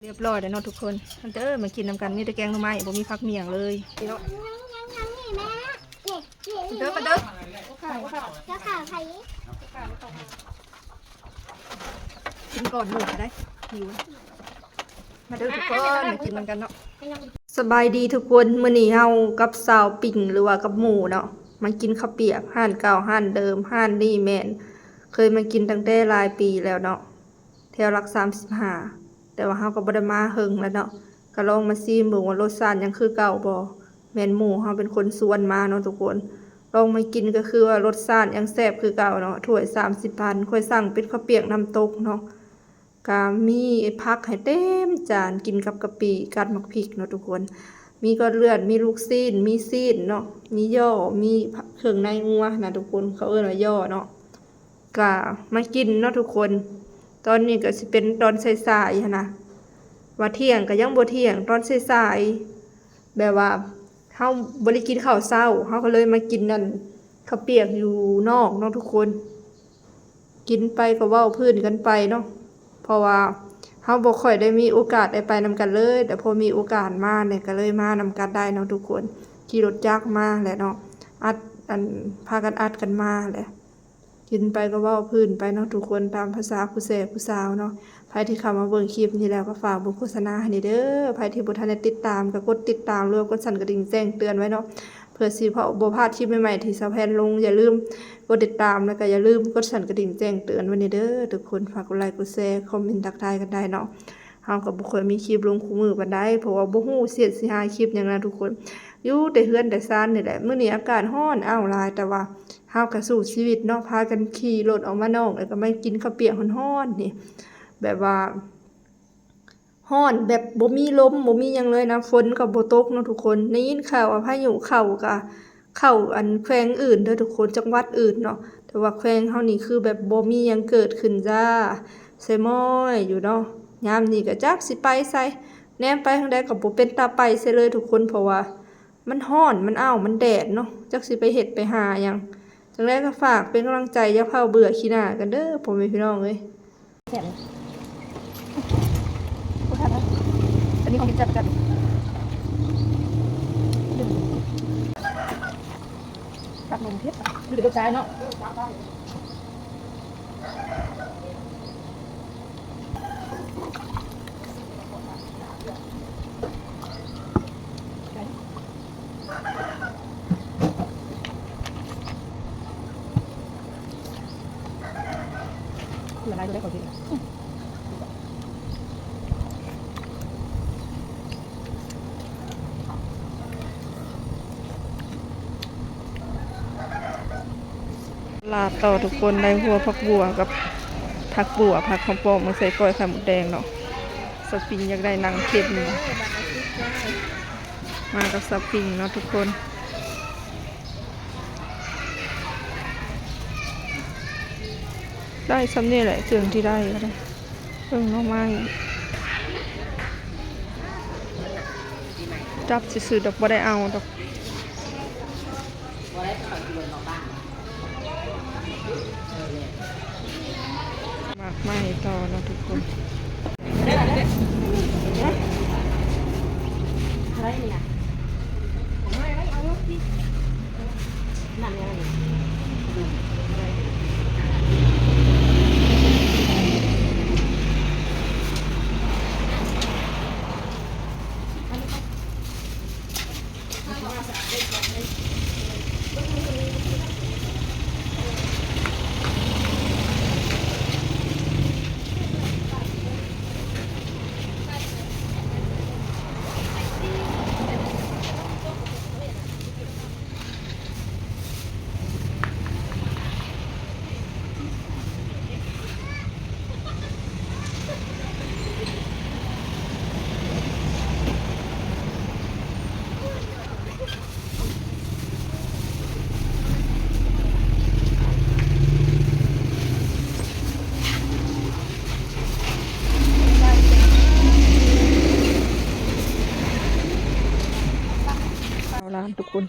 เรียบร้อยแล้วเนาะทุกคนเด้อมากินน้ำกันมีแต่แกงหน่อไม้บ่มีผักเมี่ยงเลยพี่น้องเด้อมาเด้อกินก่อนหมูได้หิวมาเด้อทุกคนมากินน้ำกันเนาะสบายดีทุกคนมื้อนี้เฮากับสาวปิ่งหรือว่ากับหมูเนาะมากินข้าวเปียกห้านเก่าห้านเดิมห้านนี่แม่นเคยมากินตั้งแต่หลายปีแล้วเนาะแถวหลัก35แต่ว่าเฮาก็บ่ได้มาเฮิงแล้วเนาะก็ลองมาซิมเบิ่งว่ารสชาติยังคือเก่าบ่แม่นหมู่เฮาเป็นคนสวนมาเนาะทุกคนลองมากินก็คือว่ารสชาติยังแซ่บคือเก่าเนาะถ้วย30,000ค่อยสั่งเป็นข้าวเปียกน้ำตกเนาะก็มีผักให้เต็มจานกินกับกะปิกัดหมักพริกเนาะทุกคนมีก้อนเลือดมีลูกซีนมีซีนเนาะมีย่อมีเครื่องในงัวนะทุกคนเขาเอิ้นว่าย่อเนาะก็มากินเนาะทุกคนตอนนี้ก็สิเป็นตอนสายๆนะว่าเที่ยงก็ยังบ่เที่ยงตอนสายๆแบบว่าเฮาบ่ได้กินข้าวเช้าเฮาก็เลยมากินนั่นข้าวเปียกอยู่นอกเนาะทุกคนกินไปก็เว้าพื้นกันไปเนาะเพราะว่าเฮาบ่ค่อยได้มีโอกาสได้ไปนำกันเลยแต่พอมีโอกาสมาเนี่ยก็เลยมานำกันได้เนาะทุกคนขี่รถจักรมาแหละเนาะพากันอัดกันมาแหละกินไปก็เว้าพื้นไปเนาะทุกคนตามภาษาผู้แซ่ผู้สาวเนาะใครที่เข้ามาเบิ่งคลิปนี้แล้วก็ฝากเบิ่งโฆษณาให้เด้อใครที่บ่ทันได้ติดตามก็กดติดตามรวมกดสั่นกระดิ่งแจ้งเตือนไว้เนาะเพื่อสิบ่พลาดคลิปใหม่ๆที่สาวแพนลงอย่าลืมกดติดตามแล้วก็อย่าลืมกดสั่นกระดิ่งแจ้งเตือนไว้เด้อทุกคนฝากกดไลค์กดแชร์คอมเมนต์ทักทายกันได้เนาะเฮาก็บ่ค่อยมีคลิปลงคู่มือปานใดเพราะว่าบ่ฮู้เสียดสิหาคลิปหยังนะทุกคนอยู่แต่เฮือนแต่ซ่านนี่แหละมื้อนี้อากาศร้อนอ้าวหลายแต่ว่าเฮาก็สู้ชีวิตเนาะพากันขี่รถออกมานอกแล้วก็มากินข้าวเปียกร้อนๆนี่แบบว่าร้อนแบบบ่มีลมบ่มีหยังเลยนะฝนก็บ่ตกเนาะทุกคนได้ยินข่าวว่าพายุเข้าอันแขวงอื่นเด้อทุกคนจังหวัดอื่นเนาะแต่ว่าแขวงเฮานี่คือแบบบ่มีหยังเกิดขึ้นจ้าใส่ม้อยอยู่เนาะยามนี้ก็จักสิไปไสแนมไปทางใดก็บ่เป็นตาไปเสียเลยทุกคนเพราะว่ามันร้อนมันอ้าวมันแดดเนาะจักสิไปเฮ็ดไปหาหยังจังได๋ก็ฝากเป็นกำลังใจอย่าเผาเบื่อขี้หน้ากันเด้อพ่อแม่พี่น้องเอ้ยแซ่บบ่ทันนะอันนี้ของกินจัดกันตักลงเทียบดูเดี๋ยวใจเนาะละลายดูได้ก่อนพี่ลาต่อทุกคนได้หัวผักบัวกับผักบัวผักข้าวโพดมาใส่ก้อยไข่หมูแดงเนาะสปริงอยากได้นางเค็มมากับสปริงเนาะทุกคนได้ซ้ำนี่แหละเครื่องที่ได้ก็ได้เครื่องน้องไม้จับซื้อดอกบ่ได้เอาดอกมากไม่ต่อเนาะทุกคนอะไรเนี่ยนั่นยังร้านทุกคน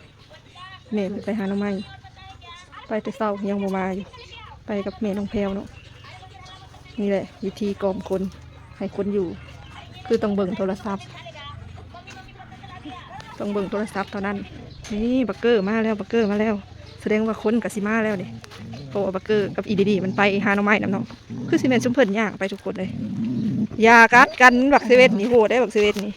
แม่ไปหาหน่อไม้ไปแต่เช้ายังบ่มาอยู่ไปกับแม่น้องแพรวเนาะนี่แหละวิธีกล่อมคนให้คนอยู่ คือต้องเบิ่งโทรศัพท์ต้องเบิ่งโทรศัพท์เท่านั้นนี่บักเกอร์มาแล้วบักเกอร์มาแล้วแสดงว่าคนกับซิมาแล้วนี่เพราะว่าบักเกอร์กับอีดีมันไปหาหน่อไม้น้ำเนาะคือซีเมนต์ซุ่มเพิ่นย่างไปทุกคนเลยยากัดกันบักเซเว่นนี่โหได้บักเซเว่นนี่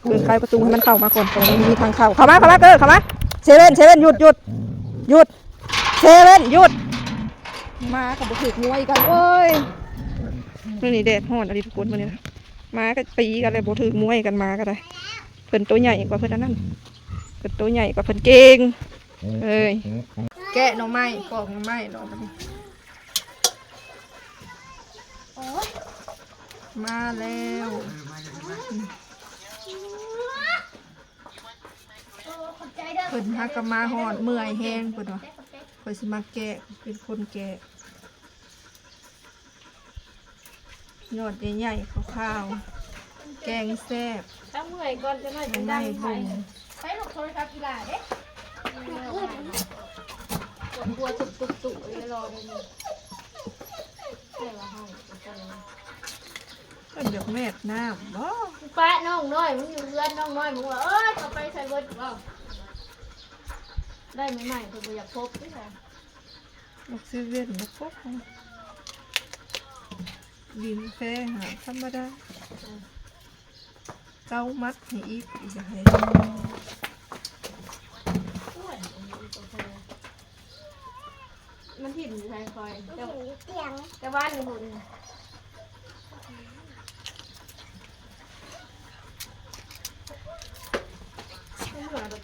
เปิดไฟประตูให้มันเข้ามาก่อนตรงนี้มีทางเข้ามาเกอร์เข้ามาเซเว่นหยุดเซเว่นหยุดมากับบุกถึกมวยกันเว้ยนี่แดดฮ้อนอะไรทุกคนวันนี้มาก็ตีกันเลยบุกถึกมวยกันมาก็ได้เพิ่นตัวใหญ่กว่าเพิ่นนั่นเพิ่นตัวใหญ่กว่าเพิ่นเก่งเอ้ยแกะหน่อไม้ปอกหน่อไม้ลองมาแล้วเพิ่นฮักกะมาหอดเมื่อยแห้งเพิ่นว่าเพิ่นสิมาแกะเป็นคนแกะยอดใหญ่ๆขาวๆแกงแซ่บ ถ้าเมื่อยก่อนจะหน่อยจะได้ไปใช้หลบโทรศัพท์กีฬาเด้กลัวตุกเลยรอเลยใช่ละห้อง ก็เดี๋ยวแม่น้ำบ่ ป้าน้องน้อยมึงอยู่เรือนน้องน้อยมึงว่าเอ้ยเขาไปใส่เบิร์ดว่าได้ใหม่ๆคืออยากพบใช่ไหม บักเซเว่นบักพกดินแฟหาธรรมดาเก้ามัดให้อีกจะให้มันถิ่นใช่คอยแต่บ้านอยู่หุ่น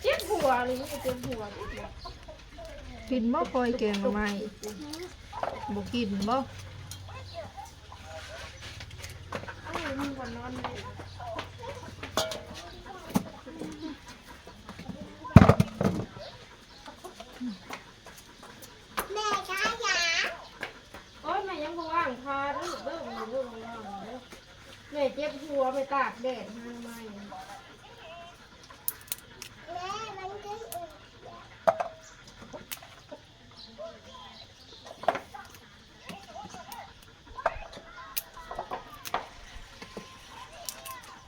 เจ็บหัวเลยมันเจ็บหัว กินบ่คอยแกงหน่อไม้บ่กินบ่โอ้ยแม่ยังบ่ว่างพาลูกเบิ่งอยู่ว่างแม่เจ็บหัวไปตากแดดให้ไหม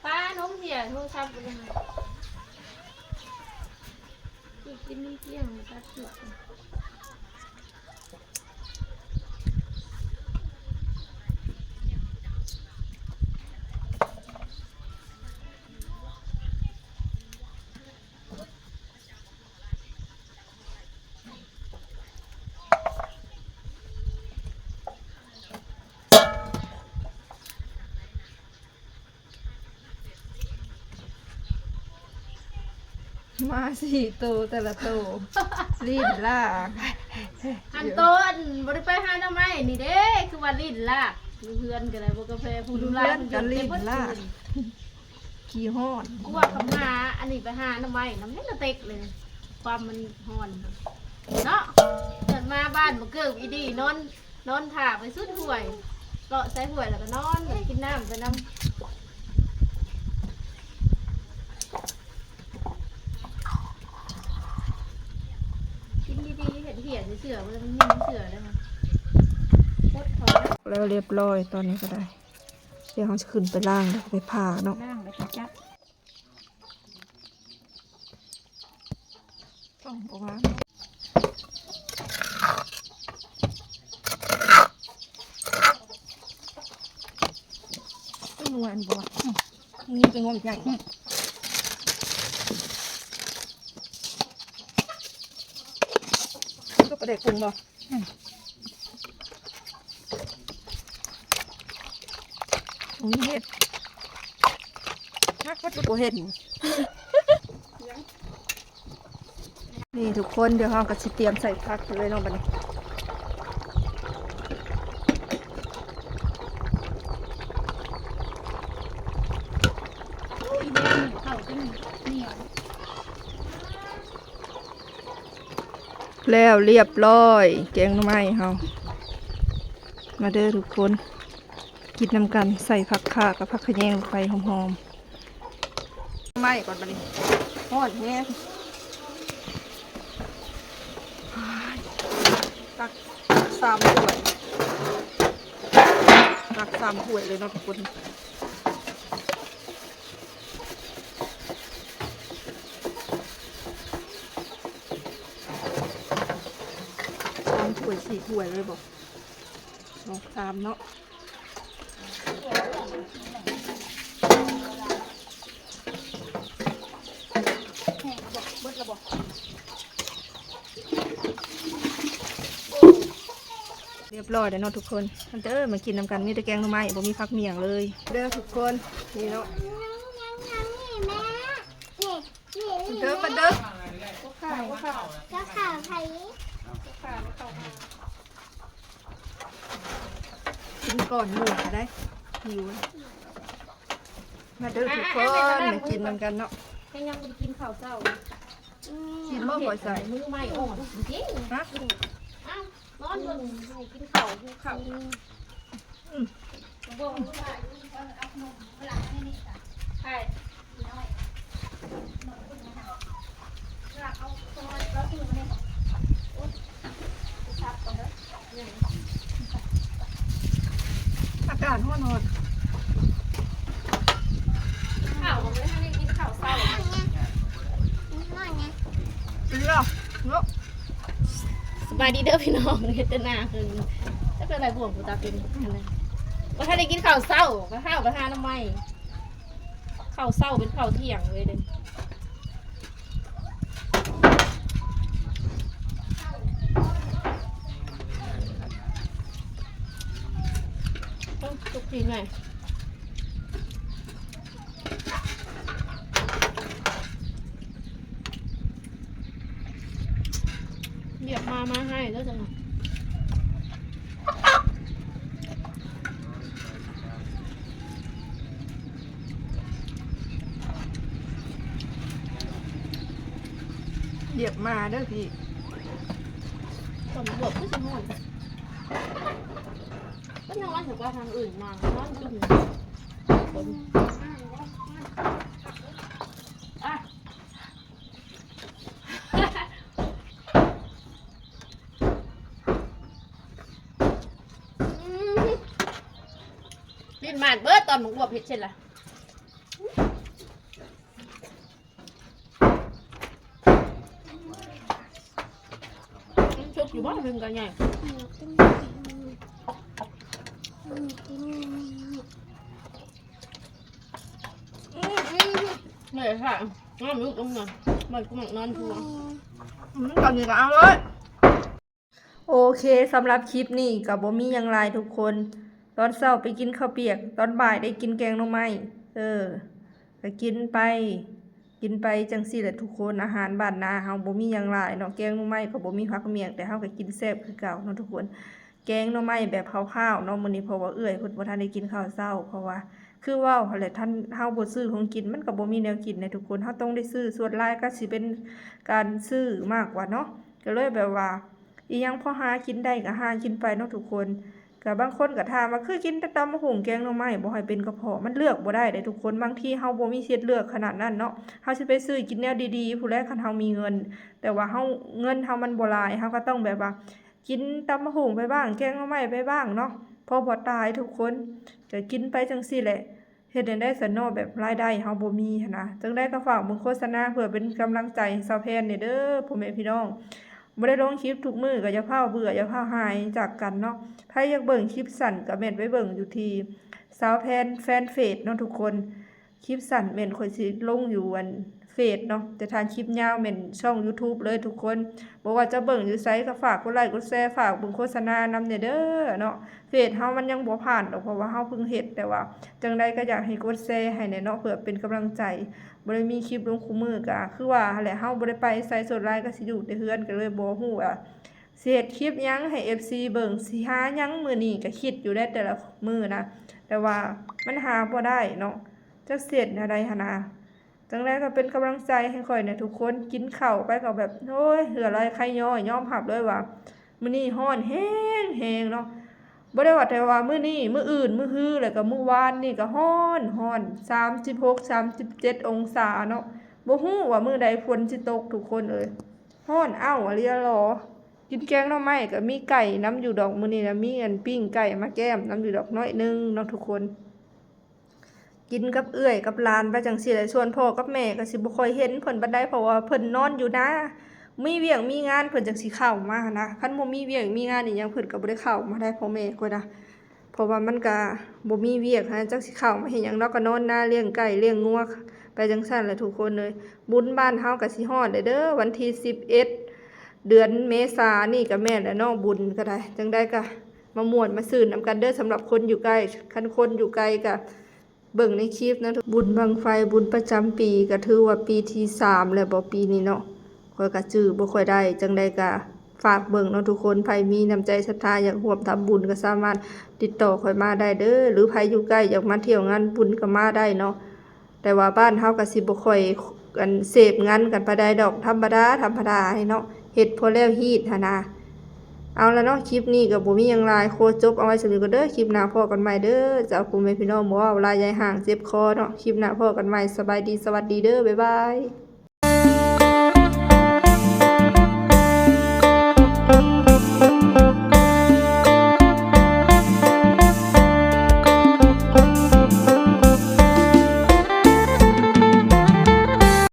ป้าน้มเหี้ยโทรศัพท์ไปเลยกินนี่เที่ยงตัดจุดมาสี่ตัวแต่ละตัวรีดล่า อันต้นบริไปหาหน้าไม้นี่เด้คือว่าลิ้นลากเพื่อนกันเลยบอกกาแฟผู้ดูแล เพื่อนกันรีดล่าขี้ห้อน กูว่าคำหาอันนี้ไปหาหน้าไม้น้ำนี่ละเต็กเลยความมันห่อนเนาะเกิดมาบ้านบ่เกิดอีดีนอนถ่าไปสุดห่วยเลาะใส่ห่วยแล้วก็นอนกินน้ำไปน้ำดีๆเห็นเหี้ยเสือมันมีเสือได้ไหมโคตรถอน แล้วเรียบร้อยตอนนี้ก็ได้เดี๋ยวเขาจะขึ้นไปล่างแล้วไปผ่าเนาะ นั่งไปจับ ต้องเอาวางไม่นวลบ่นี่เป็นงมใหญ่ก็ประเด็กปรุงบ่เห็ดนักวัตถุเห็ดนี่ทุกคนเดี๋ยวเราก็จะเตรียมใส่ผักเลยเนาะบัดนี้แล้วเรียบร้อยแกงหน่อไม้เฮามาเด้อทุกคนกินน้ำกันใส่ผักข่ากับผักขะแยงลงไปหอมๆไม่ก่อนบัดนี้ทอดแห้งตัก3 ถ้วยตัก3 ถ้วยเลยเนาะทุกคน 4 ถ้วยเลยบ่ลองตามเนาะเรียบร้อยแล้วเนาะทุกคนมันเด้อมากินน้ำกันมีแต่แกงหน่อไม้บ่มีผักเมี่ยงเลยเด้อทุกคนนี่เนาะเด้อมาเด้อกินก่อนหมูก็ได้หิวมาเด้อทุกคนมากินน้ำกันเนาะ ให้ยังบ่ได้กินข้าวเช้า กินบ่บ่ใส่ มือใหม่อ่อนจริง ฮะ ๆอ้าวนอนอยู่ให้กินข้าวหิวข้าวบ่ได้เอาขนมฝรั่งให้นี่จ้ะใช่อากาศร้อน ข้าวไม่ให้กินข้าวเช้า กินแล้วเนาะ สบายดีเด้อพี่น้องเฮ็ดแต่หน้าคือจะเป็นอะไรบ่วงกูตาเป็นอะไรว่าถ้าได้กินข้าวเช้าก็ข้าวกับหาน้ำไม้ข้าวเช้าเป็นข้าวเที่ยงเลยเด้ต้องทุกทีไงเรียกมาให้แล้วจังเรียบมาเด้อพี่ ตำรวจก็จะนอนก็นอนถือว่าทางอื่นมานอนจุ่มคนอ่ะดินมาดเบิดตอนหมูบวบเห็ดเช่นไรชุบอยู่บ้านเพิ่งกันใหญ่เหนื่อยค่ะนอนลูกลงหน่อยมันกูมักนอนทัว ก่อนอื่นก็เอาเลยโอเคสำหรับคลิปนี้กับบ่มีหยังหลายทุกคน ตอนเช้าไปกินข้าวเปียก ตอนบ่ายได้กินแกงหน่อไม้ก็กินไปจังซี่แหละทุกคนอาหารบ้านนาเฮาบ่มีหยังหลายเนาะแกงหน่อไม้ก็บ่มีผักเมี่ยงแต่เฮาก็กินแซ่บคือเก่าเนาะทุกคนแกงหน่อไม้แบบคร่าวๆเนาะมื้อนี้เพราะว่าเอื้อยเพิ่นบ่ทันได้กินข้าวเช้าเพราะว่าคือเว้าหั่นแหละท่านเฮาบ่ซื้อของกินมันก็บ่มีแนวกินนะทุกคนเฮาต้องได้ซื้อส่วนหลายก็สิเป็นการซื้อมากกว่าเนาะก็เลยแบบว่าอีหยังพอหากินได้ก็หากินไปเนาะทุกคนก็บางคนก็ถามว่าคือกินแต่ตำบักหุ่งแกงหน่อไม้บ่ให้เป็นกระเพาะมันเลือกบ่ได้เด้ทุกคนบางทีเฮาบ่มีสิทธิ์เลือกขนาดนั้นเนาะเฮาสิไปซื้อกินแนวดีๆผู้แลคันเฮามีเงินแต่ว่าเงินเฮามันบ่หลายเฮาก็ต้องแบบว่ากินตำบักหุ่งไปบ้างแกงหน่อไม้ไปบ้างเนาะพอบ่ตายทุกคนก็กินไปจังซี่แหละเฮ็ดได้ซั่นเนาะแบบรายได้เฮาบ่มีหันนะจังได้ก็ฝากเบิ่งโฆษณาเพื่อเป็นกำลังใจให้สาวแพนนี่เด้อพ่อแม่พี่น้องบ่ได้ลงคลิปทุกมื้อก็อย่าพาเบื่ออย่าพาหายจากกันเนาะใครอยากเบิ่งคลิปสั้นก็แม่นไปเบิ่งอยู่ที่สาวแพนแฟนเพจเนาะทุกคนคลิปสั้นแม่นค่อยสิลงอยู่อันเฟซเนาะแต่ทางคลิปยาวแม่นช่อง YouTube เลยทุกคนบ่ว่าจะเบิ่งอยู่ไสก็ฝากกดไลค์กดแชร์ฝากเบิ่งโฆษณานำเด้อเนาะเฟซเฮามันยังบ่ผ่านดอกเพราะว่าเฮาเพิ่งเฮ็ดแต่ว่าจังไดก็อยากให้กดแชร์ให้แน่เนาะเพื่อเป็นกำลังใจบ่ได้มีคลิปลงคู่มือก็คือว่าหั่นแหละเฮาบ่ได้ไปไสสดไลน์ก็สิอยู่แต่เฮือนก็เลยบ่ฮู้ว่าสิเฮ็ดคลิปหยังให้ FC เบิ่งสิหาหยังมื้อนี้ก็คิดอยู่ได้แต่ละมื้อนะแต่ว่ามันหาบ่ได้เนาะจักเสร็จอะไรหั่นน่ะจังไดก็เป็นกำลังใจให้ข่อยเนี่ยทุกคนกินข้าวไปก็แบบโอ้ยเหลืออะไรใครย่อยยอมรับเลยว่ามื้อนี้ร้อนแฮงเนาะบ่ได้ว่าแต่ว่ามื้อนี้มื้ออื่นมื้อฮื้อแล้วก็มื้อวานนี่ก็ร้อน36 37องศาเนาะบ่ฮู้ว่ามื้อใดฝนสิตกทุกคนเอ้ยร้อนอ้าวอะเลียหรอกินแกงหน่อไม้ก็มีไก่น้ำอยู่ดอกมื้อนี้นะมีอันปิ้งไก่มาแก้มน้ำอยู่ดอกน้อยนึงเนาะทุกคนกินกับเอื้อยกับหลานไปจังซี่แหละส่วนพ่อกับแม่ก็สิบ่ค่อยเห็นเพิ่นปานใดเพราะว่าเพิ่นนอนอยู่นะ มีเวียงมีงานเพิ่นจังสิเข้ามานะคันบ่มีเวียงมีงานอีหยังเพิ่นก็บ่ได้เข้ามาได้พ่อแม่ก็นะเพราะว่ามันก็บ่มีเวียกหาจักสิเข้ามาเฮ็ดหยังเนาะก็นอนนาเลี้ยงไก่เลี้ยงงัวไปจังซั่นแหละทุกคนเลยบุญบ้านเฮาก็สิฮอดเด้อวันที่11เดือนเมษายนนี่ก็แม่นแล้วเนาะบุญก็ได้จังได้ก็มาม่วนมาซื่นนำกันเด้อสำหรับคนอยู่ใกล้คันคนอยู่ไกลก็เบิ่งในคลิปนะบุญบังไฟบุญประจำปีก็ถือว่าปีที่3แล้วบ่ปีนี้เนาะข้อยก็จื้อบ่ค่อยได้จังได๋ก็ฝากเบิ่งเนาะทุกคนไผมีน้ำใจศรัทธาอยากร่วมทำบุญก็สามารถติดต่อข้อยมาได้เด้อหรือไผอยู่ใกล้อยากมาเที่ยวงานบุญก็มาได้เนาะแต่ว่าบ้านเฮาก็สิบ่ค่อยกันเสพงานกันปานใดดอกธรรมดาให้เนาะเฮ็ดพอแล้วฮีดหั่นน่ะเอาละเนาะคลิปนี้ก็บ่มีหยังหลายโคจบเอาไว้สำนี้ก็เด้อคลิปหน้าพอกันใหม่เด้อจ้าพ่อแม่พี่น้องบ่ว่าเวลายายห่างเจ็บคอเนาะคลิปหน้าพอกันใหม่สบายดีสวัสดีเด้อบ๊ายบาย